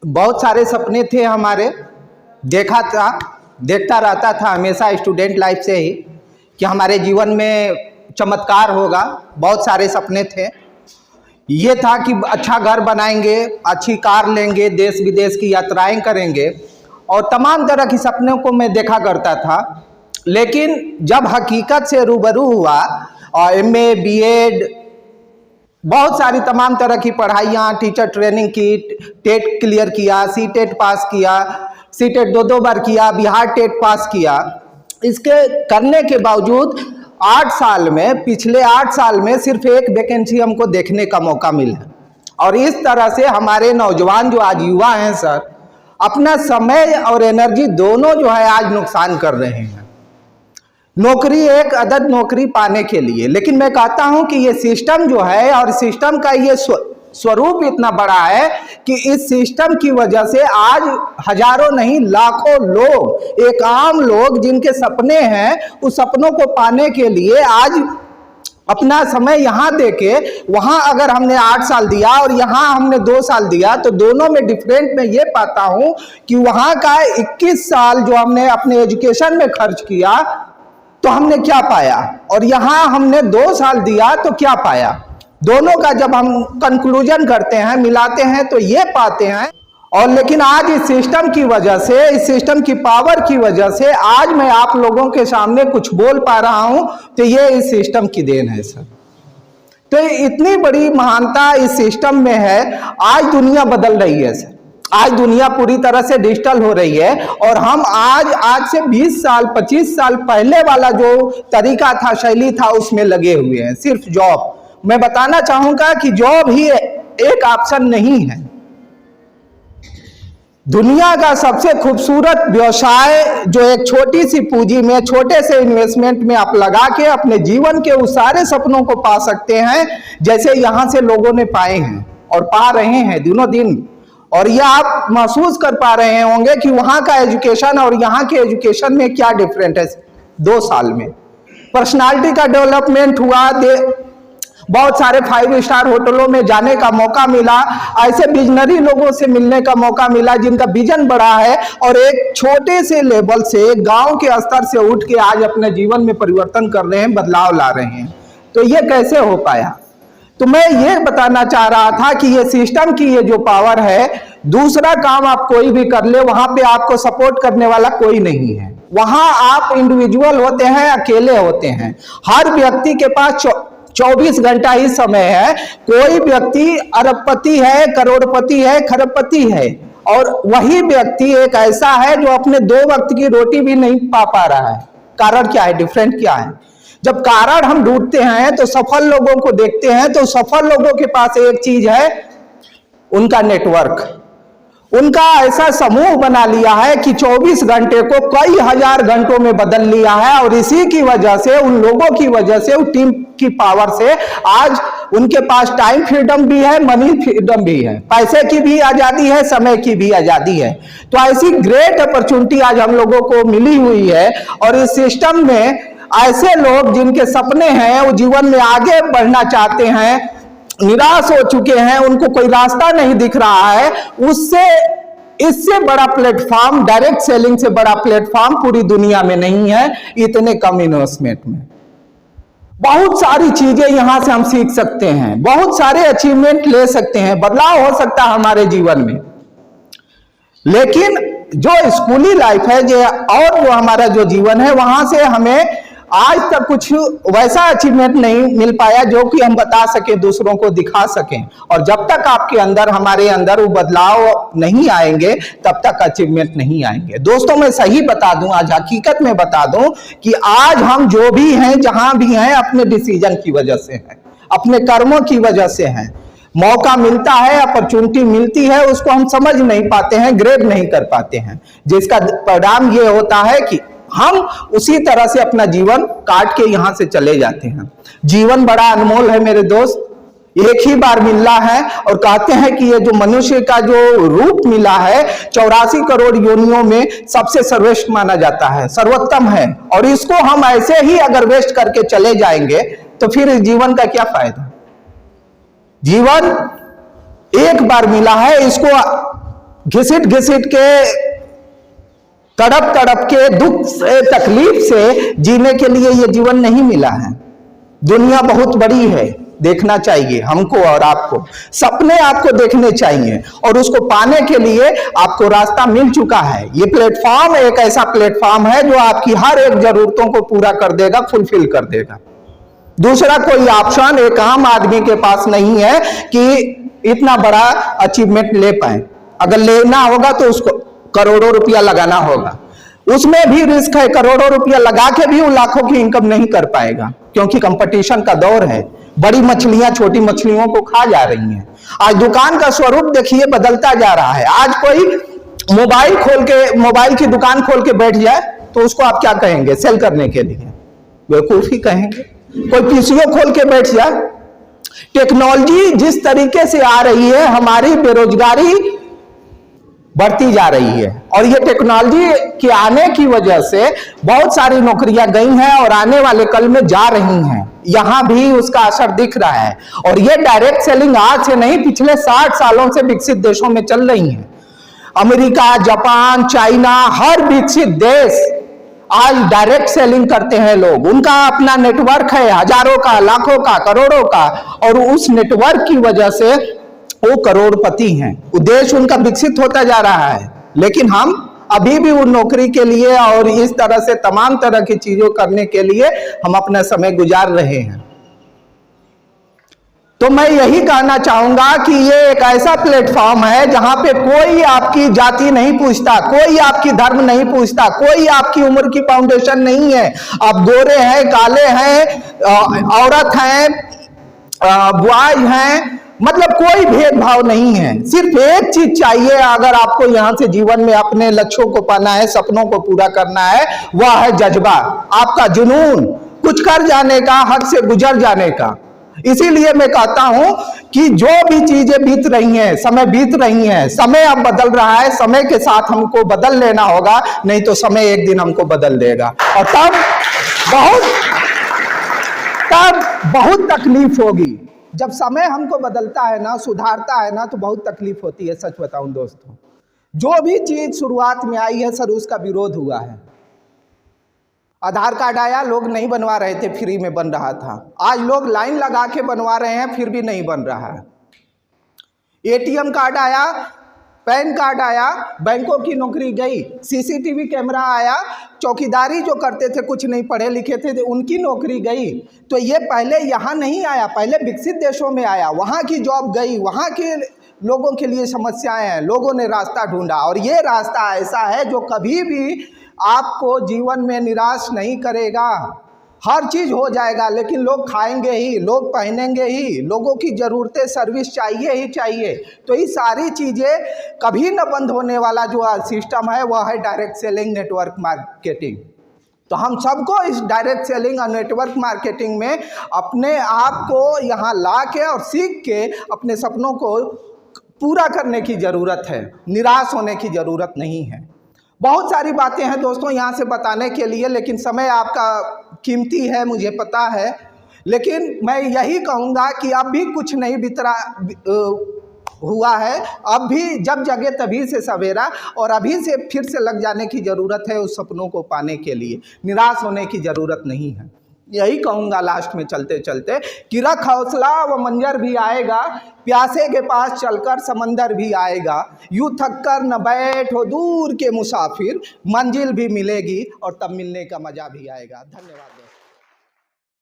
बहुत सारे सपने थे हमारे, देखता रहता था हमेशा स्टूडेंट लाइफ से ही कि हमारे जीवन में चमत्कार होगा। बहुत सारे सपने थे। ये था कि अच्छा घर बनाएंगे, अच्छी कार लेंगे, देश विदेश की यात्राएं करेंगे और तमाम तरह की सपनों को मैं देखा करता था। लेकिन जब हकीकत से रूबरू हुआ और MA BEd बहुत सारी तमाम तरह की पढ़ाइयाँ, टीचर ट्रेनिंग की, टेट क्लियर किया, CTET पास किया, CTET 2 बार किया, बिहार टेट पास किया। इसके करने के बावजूद 8 साल में, पिछले 8 साल में सिर्फ एक वैकेंसी हमको देखने का मौका मिला। और इस तरह से हमारे नौजवान जो आज युवा हैं सर, अपना समय और एनर्जी दोनों जो है आज नुकसान कर रहे हैं नौकरी, एक अदद नौकरी पाने के लिए। लेकिन मैं कहता हूं कि ये सिस्टम जो है और सिस्टम का ये स्वरूप इतना बड़ा है कि इस सिस्टम की वजह से आज हजारों नहीं लाखों लोग, एक आम लोग जिनके सपने हैं, उस सपनों को पाने के लिए आज अपना समय यहाँ देके वहाँ अगर हमने 8 साल दिया और यहाँ हमने 2 साल दिया तो दोनों में डिफरेंट मैं ये पाता हूँ कि वहाँ का 21 साल जो हमने अपने एजुकेशन में खर्च किया तो हमने क्या पाया, और यहाँ हमने 2 साल दिया तो क्या पाया। दोनों का जब हम कंक्लूजन करते हैं, मिलाते हैं तो ये पाते हैं। और लेकिन आज इस सिस्टम की वजह से, इस सिस्टम की पावर की वजह से आज मैं आप लोगों के सामने कुछ बोल पा रहा हूं तो ये इस सिस्टम की देन है सर। तो इतनी बड़ी महानता इस सिस्टम में है। आज दुनिया बदल रही है सर, आज दुनिया पूरी तरह से डिजिटल हो रही है और हम आज से 20 साल 25 साल पहले वाला जो तरीका था, शैली था, उसमें लगे हुए हैं। सिर्फ जॉब, मैं बताना चाहूंगा कि जॉब ही एक ऑप्शन नहीं है। दुनिया का सबसे खूबसूरत व्यवसाय जो एक छोटी सी पूंजी में, छोटे से इन्वेस्टमेंट में आप लगा के अपने जीवन के उस सारे सपनों को पा सकते हैं जैसे यहां से लोगों ने पाए हैं और पा रहे हैं दिनों दिन। और ये आप महसूस कर पा रहे होंगे कि वहां का एजुकेशन और यहाँ के एजुकेशन में क्या डिफरेंट है। 2 साल में पर्सनालिटी का डेवलपमेंट हुआ, बहुत सारे 5 स्टार होटलों में जाने का मौका मिला, ऐसे विजनरी लोगों से मिलने का मौका मिला जिनका विजन बड़ा है और एक छोटे से लेवल से, गांव के स्तर से उठ के आज अपने जीवन में परिवर्तन कर रहे हैं, बदलाव ला रहे हैं। तो ये कैसे हो पाया? तो मैं ये बताना चाह रहा था कि ये सिस्टम की ये जो पावर है, दूसरा काम आप कोई भी कर ले, वहां पे आपको सपोर्ट करने वाला कोई नहीं है। वहां आप इंडिविजुअल होते हैं, अकेले होते हैं। हर व्यक्ति के पास 24 घंटा ही समय है। कोई व्यक्ति अरबपति है, करोड़पति है, खरबपति है, और वही व्यक्ति एक ऐसा है जो अपने 2 वक्त की रोटी भी नहीं पा रहा है। कारण क्या है? डिफरेंट क्या है? जब कारण हम ढूंढते हैं तो सफल लोगों को देखते हैं, तो सफल लोगों के पास एक चीज है, उनका नेटवर्क। उनका ऐसा समूह बना लिया है कि 24 घंटे को कई हजार घंटों में बदल लिया है। और इसी की वजह से, उन लोगों की वजह से, उन टीम की पावर से आज उनके पास टाइम फ्रीडम भी है, मनी फ्रीडम भी है, पैसे की भी आजादी है, समय की भी आजादी है। तो ऐसी ग्रेट अपॉर्चुनिटी आज हम लोगों को मिली हुई है। और इस सिस्टम में ऐसे लोग जिनके सपने हैं, वो जीवन में आगे बढ़ना चाहते हैं, निराश हो चुके हैं, उनको कोई रास्ता नहीं दिख रहा है, इससे बड़ा प्लेटफॉर्म, डायरेक्ट सेलिंग से बड़ा प्लेटफॉर्म पूरी दुनिया में नहीं है। इतने कम इन्वेस्टमेंट में बहुत सारी चीजें यहां से हम सीख सकते हैं, बहुत सारे अचीवमेंट ले सकते हैं, बदलाव हो सकता है हमारे जीवन में। लेकिन जो स्कूली लाइफ है और जो हमारा जो जीवन है, वहां से हमें आज तक कुछ वैसा अचीवमेंट नहीं मिल पाया जो कि हम बता सके, दूसरों को दिखा सकें। और जब तक आपके अंदर, हमारे अंदर वो बदलाव नहीं आएंगे, तब तक अचीवमेंट नहीं आएंगे। दोस्तों, मैं सही बता दूं, आज हकीकत में बता दूं कि आज हम जो भी हैं, जहां भी हैं, अपने डिसीजन की वजह से हैं, अपने कर्मों की वजह से हैं। मौका मिलता है, अपॉर्चुनिटी मिलती है, उसको हम समझ नहीं पाते हैं, ग्रैब नहीं कर पाते हैं, जिसका परिणाम ये होता है कि हम उसी तरह से अपना जीवन काट के यहां से चले जाते हैं। जीवन बड़ा अनमोल है मेरे दोस्त, एक ही बार मिलना है। और कहते हैं कि ये जो मनुष्य का जो रूप मिला है, 84 करोड़ योनियों में सबसे सर्वश्रेष्ठ माना जाता है, सर्वोत्तम है। और इसको हम ऐसे ही अगर वेस्ट करके चले जाएंगे तो फिर इस जीवन का क्या फायदा? जीवन एक बार मिला है, इसको घिसिट घिसिट के, तड़प तड़प के, दुख से, तकलीफ से जीने के लिए ये जीवन नहीं मिला है। दुनिया बहुत बड़ी है, देखना चाहिए हमको और आपको, सपने आपको देखने चाहिए और उसको पाने के लिए आपको रास्ता मिल चुका है। ये प्लेटफॉर्म एक ऐसा प्लेटफॉर्म है जो आपकी हर एक जरूरतों को पूरा कर देगा, फुलफिल कर देगा। दूसरा कोई ऑप्शन एक आम आदमी के पास नहीं है कि इतना बड़ा अचीवमेंट ले पाए। अगर लेना होगा तो उसको करोड़ों रुपया लगाना होगा, उसमें भी रिस्क है। करोड़ों रुपया लगा के भी वो लाखों की इनकम नहीं कर पाएगा, क्योंकि कंपटीशन का दौर है। बड़ी मछलियां छोटी मछलियों को खा जा रही हैं। आज दुकान का स्वरूप देखिए बदलता जा रहा है। आज कोई मोबाइल की दुकान खोल के बैठ जाए तो उसको आप क्या कहेंगे? सेल करने के लिए बेवकूफी कहेंगे। कोई पीसीओ खोल के बैठ जाए। टेक्नोलॉजी जिस तरीके से आ रही है, हमारी बेरोजगारी बढ़ती जा रही है और ये टेक्नोलॉजी के आने की वजह से बहुत सारी नौकरियां गई हैं और आने वाले कल में जा रही हैं। यहां भी उसका असर दिख रहा है और ये डायरेक्ट सेलिंग आज से नहीं, पिछले 60 सालों से विकसित देशों में चल रही है। अमेरिका, जापान, चाइना, हर विकसित देश आज डायरेक्ट सेलिंग करते हैं लोग। उनका अपना नेटवर्क है, हजारों का, लाखों का, करोड़ों का, और उस नेटवर्क की वजह से वो करोड़पति हैं। वो देश उनका विकसित होता जा रहा है, लेकिन हम अभी भी उन नौकरी के लिए और इस तरह से तमाम तरह की चीजों करने के लिए हम अपना समय गुजार रहे हैं। तो मैं यही कहना चाहूंगा कि ये एक ऐसा प्लेटफॉर्म है जहां पे कोई आपकी जाति नहीं पूछता, कोई आपकी धर्म नहीं पूछता, कोई आपकी उम्र की फाउंडेशन नहीं है। आप गोरे हैं, काले हैं, औरत हैं, बॉय हैं, मतलब कोई भेदभाव नहीं है। सिर्फ एक चीज चाहिए, अगर आपको यहां से जीवन में अपने लक्ष्यों को पाना है, सपनों को पूरा करना है, वह है जज्बा, आपका जुनून, कुछ कर जाने का, हद से गुजर जाने का। इसीलिए मैं कहता हूं कि जो भी चीजें बीत रही हैं, समय बीत रही हैं, समय अब बदल रहा है, समय के साथ हमको बदल लेना होगा, नहीं तो समय एक दिन हमको बदल देगा और तब बहुत तकलीफ होगी। जब समय हमको बदलता है ना, सुधारता है ना, तो बहुत तकलीफ होती है। सच बताऊं दोस्तों, जो भी चीज शुरुआत में आई है सर, उसका विरोध हुआ है। आधार कार्ड आया, लोग नहीं बनवा रहे थे, फ्री में बन रहा था। आज लोग लाइन लगा के बनवा रहे हैं, फिर भी नहीं बन रहा है। एटीएम कार्ड आया, पैन कार्ड आया, बैंकों की नौकरी गई। सीसीटीवी कैमरा आया, चौकीदारी जो करते थे, कुछ नहीं पढ़े लिखे थे, उनकी नौकरी गई। तो ये पहले यहाँ नहीं आया, पहले विकसित देशों में आया, वहाँ की जॉब गई, वहाँ के लोगों के लिए समस्याएं हैं, लोगों ने रास्ता ढूंढा। और ये रास्ता ऐसा है जो कभी भी आपको जीवन में निराश नहीं करेगा। हर चीज हो जाएगा, लेकिन लोग खाएंगे ही, लोग पहनेंगे ही, लोगों की जरूरतें, सर्विस चाहिए ही चाहिए। तो ये सारी चीजें कभी न बंद होने वाला जो सिस्टम है वह है डायरेक्ट सेलिंग, नेटवर्क मार्केटिंग। तो हम सबको इस डायरेक्ट सेलिंग और नेटवर्क मार्केटिंग में अपने आप को यहाँ ला के और सीख के अपने सपनों को पूरा करने की ज़रूरत है। निराश होने की ज़रूरत नहीं है। बहुत सारी बातें हैं दोस्तों यहाँ से बताने के लिए, लेकिन समय आपका कीमती है, मुझे पता है। लेकिन मैं यही कहूँगा कि अब भी कुछ नहीं बितरा हुआ है। अब भी जब जगे तभी से सवेरा, और अभी से फिर से लग जाने की ज़रूरत है उस सपनों को पाने के लिए। निराश होने की ज़रूरत नहीं है। यही कहूँगा लास्ट में चलते चलते कि रख हौसला, व मंजर भी आएगा, प्यासे के पास चलकर समंदर भी आएगा। यूं थक कर न बैठो दूर के मुसाफिर, मंजिल भी मिलेगी और तब मिलने का मजा भी आएगा। धन्यवाद दोस्तों।